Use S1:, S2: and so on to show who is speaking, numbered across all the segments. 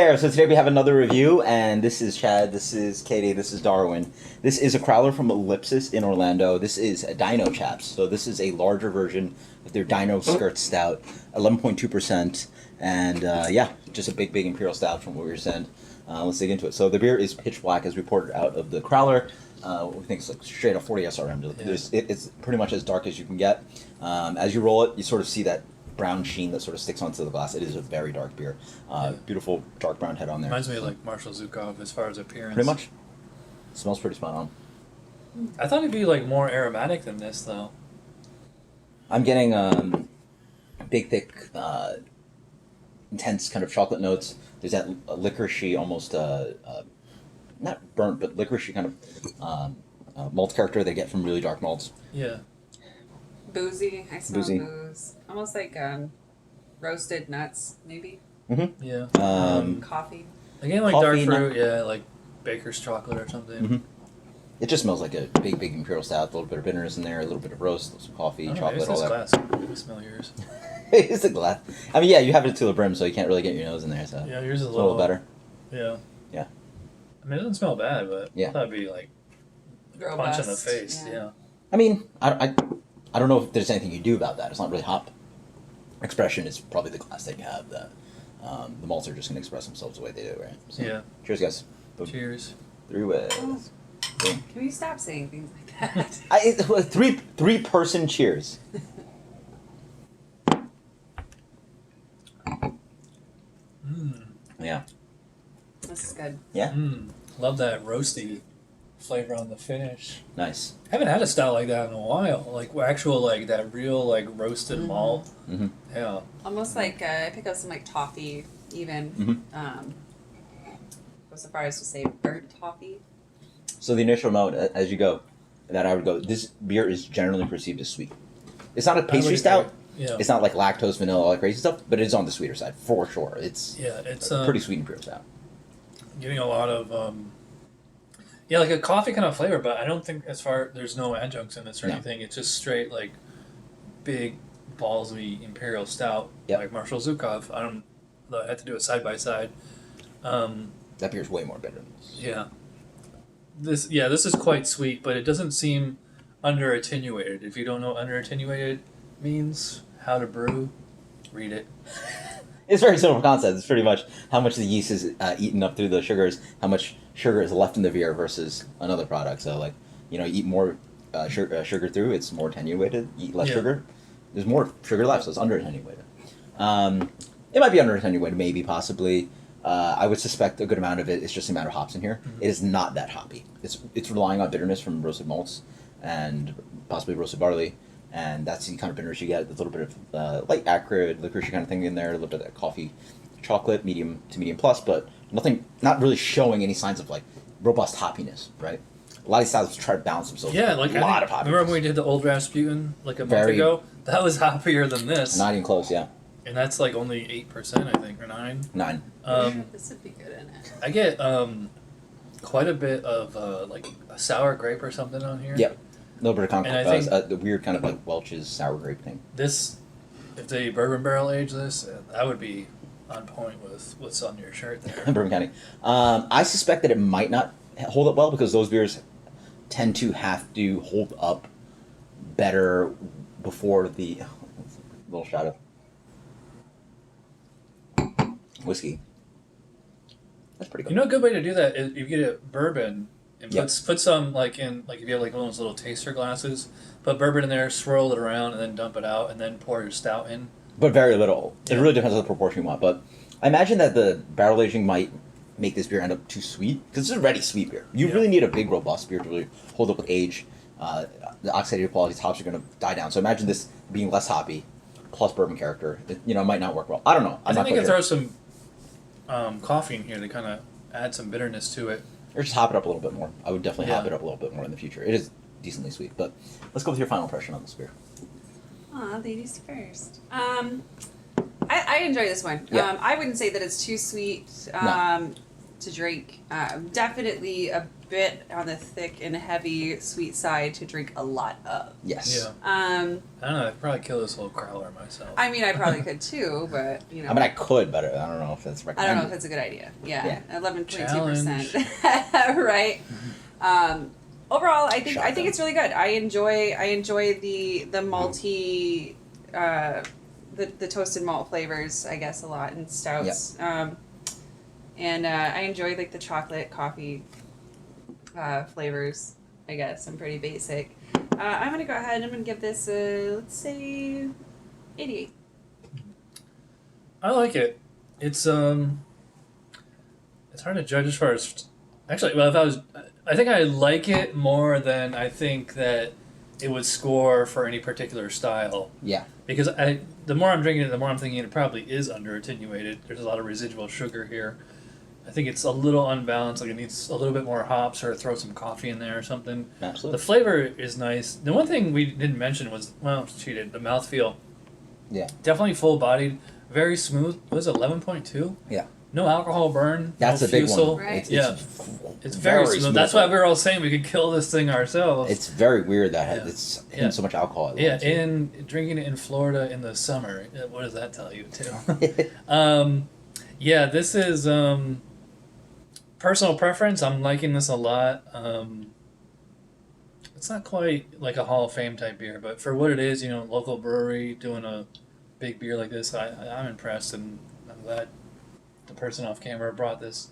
S1: So today we have another review, and this is Chad, this is Katie, this is Darwin. This is a crowler from Ellipsis in Orlando. This is a Dino Chaps, so this is a larger version of their Dino Skirt Stout, 11.2%, and yeah, just a big Imperial Stout from what we were saying. Let's dig into it. So the beer is pitch black as reported out of the crowler. We think it's like straight up 40 SRM. Yeah. It's pretty much as dark as you can get. As you roll it, you sort of see that brown sheen that sort of sticks onto the glass. It is a very dark beer. Beautiful dark brown head on there.
S2: Reminds me of like Marshall Zukov as far as appearance.
S1: Pretty much. Smells pretty spot on.
S2: I thought it'd be like more aromatic than this though.
S1: I'm getting big, thick, intense kind of chocolate notes. There's that licoricey, almost not burnt, but licoricey kind of malt character they get from really dark malts.
S2: Yeah.
S3: Boozy. I smell booze. Almost like roasted nuts, maybe.
S1: Mm-hmm.
S2: Yeah.
S3: Coffee.
S2: Again, like dark fruit, yeah, like baker's chocolate or something.
S1: Mm-hmm. It just smells like a big Imperial Stout. A little bit of bitterness in there, a little bit of roast, some coffee, chocolate, all that.
S2: Glass. I smell yours.
S1: It's a glass. I mean, yeah, you have it to the brim, so you can't really get your nose in there. So
S2: yeah, yours is a
S1: little better.
S2: Yeah.
S1: Yeah.
S2: I mean, it doesn't smell bad, but
S1: yeah,
S2: I thought it'd be like a punch in the face. Yeah.
S1: I mean, I don't know if there's anything you do about that. It's not really hop expression. It's probably the glass that you have that the malts are just going to express themselves the way they do, right? So,
S2: yeah.
S1: Cheers, guys. Boom.
S2: Cheers.
S1: 3 ways.
S3: Oh. Can we stop saying things like that?
S1: Three-person cheers. Yeah.
S3: This is good.
S1: Yeah.
S2: Love that roasty flavor on the finish.
S1: Nice.
S2: I haven't had a stout like that in a while. Like actual, like that real, like roasted malt.
S1: Mm-hmm.
S2: Yeah.
S3: Almost like I pick up some like toffee, even. Go so far as to say burnt toffee.
S1: So the initial note, as you go, that I would go. This beer is generally perceived as sweet. It's not a pastry stout.
S2: Yeah.
S1: It's not like lactose, vanilla, all that crazy stuff, but it's on the sweeter side for sure. It's a pretty sweet Imperial Stout.
S2: Getting a lot of like a coffee kind of flavor, but I don't think there's no adjuncts in this or anything. It's just straight like big ballsy Imperial Stout, like Marshall Zukov. I had to do it side by side.
S1: That beer's way more bitter than this.
S2: Yeah. This is quite sweet, but it doesn't seem under attenuated. If you don't know under attenuated means, how to brew, read it.
S1: It's a very simple concept. It's pretty much how much the yeast is eaten up through the sugars, how much sugar is left in the beer versus another product. So, like, eat more sugar through, it's more attenuated. Eat less sugar, there's more sugar left, so it's under attenuated. It might be under attenuated, maybe, possibly. I would suspect a good amount of it is just the amount of hops in here. Mm-hmm. It is not that hoppy. It's relying on bitterness from roasted malts and possibly roasted barley. And that's the kind of bitterness you get. There's a little bit of light acrid, licorice kind of thing in there. A little bit of that coffee, chocolate, medium to medium plus, but not really showing any signs of like robust hoppiness, right? A lot of these styles try to balance themselves.
S2: Yeah, like
S1: a lot of hoppiness.
S2: Remember when we did the Old Rasputin like a month ago? That was hoppier than this.
S1: Not even close, yeah.
S2: And that's like only 8%, I think, or 9.
S1: 9.
S3: This would be good in it.
S2: I get quite a bit of like a sour grape or something on here.
S1: Yep. A little bit of the weird kind of like Welch's sour grape thing.
S2: This, if they bourbon barrel age this, that would be on point with what's on your shirt there.
S1: Bourbon County. I suspect that it might not hold up well because those beers tend to have to hold up better before the little shot of whiskey. That's pretty good.
S2: You know, a good way to do that is you get a bourbon and put some like in, like if you have like one of those little taster glasses, put bourbon in there, swirl it around, and then dump it out, and then pour your stout in.
S1: But very little. It really depends on the proportion you want. But I imagine that the barrel aging might make this beer end up too sweet because it's a ready sweet beer. You really need a big, robust beer to really hold up with age. The oxidative quality hops are going to die down. So imagine this being less hoppy, plus bourbon character. It might not work well. I don't know.
S2: I think you can throw some coffee in here to kind of add some bitterness to it.
S1: Or just hop it up a little bit more. I would definitely hop it up a little bit more in the future. It is decently sweet. But let's go with your final impression on this beer.
S3: Aw, ladies first. I enjoy this one.
S1: Yeah.
S3: I wouldn't say that it's too sweet
S1: No.
S3: to drink. Definitely a bit on the thick and heavy sweet side to drink a lot of.
S1: Yes.
S2: Yeah. I don't know. I'd probably kill this whole growler myself.
S3: I mean, I probably could too, but you know.
S1: I mean, I could, but I don't know if that's
S3: I
S1: recommended.
S3: don't know if it's a good idea. Yeah, 11.2%. Right. Overall, I think it's really good. I enjoy the malty, the toasted malt flavors, I guess, a lot in stouts. Yep. And I enjoy like the chocolate coffee flavors. I guess I'm pretty basic. I'm gonna go ahead and I'm gonna give this let's say 88.
S2: I like it. It's hard to judge as far as actually. Well, I think I like it more than I think that it would score for any particular style.
S1: Yeah.
S2: Because the more I'm drinking it, the more I'm thinking it probably is under attenuated. There's a lot of residual sugar here. I think it's a little unbalanced. Like it needs a little bit more hops, or throw some coffee in there or something.
S1: Absolutely.
S2: The flavor is nice. The one thing we didn't mention was, well, cheated. The mouthfeel.
S1: Yeah.
S2: Definitely full-bodied, very smooth. What was it, 11.2?
S1: Yeah.
S2: No alcohol burn.
S1: That's
S2: no
S1: a big
S2: fusel.
S1: one.
S3: Right.
S2: It's very smooth. That's why we were all saying we could kill this thing ourselves.
S1: It's very weird that it's in so much alcohol.
S2: Yeah, and drinking it in Florida in the summer. What does that tell you, too? Yeah, this is personal preference. I'm liking this a lot. It's not quite like a Hall of Fame type beer, but for what it is, local brewery doing a big beer like this, I'm impressed, and I'm glad the person off camera brought this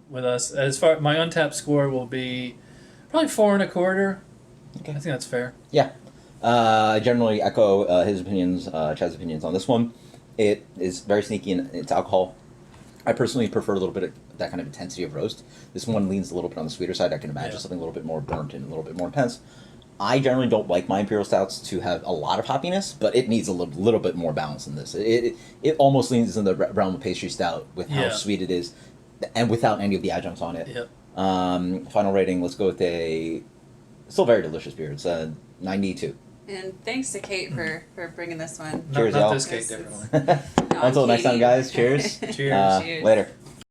S2: with us. As far my untapped score will be probably 4.25. Okay. I think that's fair.
S1: Yeah. I generally echo his opinions, Chad's opinions on this one. It is very sneaky in its alcohol. I personally prefer a little bit of that kind of intensity of roast. This one leans a little bit on the sweeter side. I can imagine something a little bit more burnt and a little bit more intense. I generally don't like my Imperial Stouts to have a lot of hoppiness, but it needs a little bit more balance than this. It almost leans in the realm of pastry stout with how sweet it is, and without any of the adjuncts on it.
S2: Yep.
S1: Final rating, let's go with a still very delicious beer. It's a 92.
S3: And thanks to Kate for bringing this one.
S1: Cheers,
S2: not
S1: y'all.
S2: this Kate, definitely.
S1: Until next time, guys. Cheers.
S2: Cheers.
S1: Later.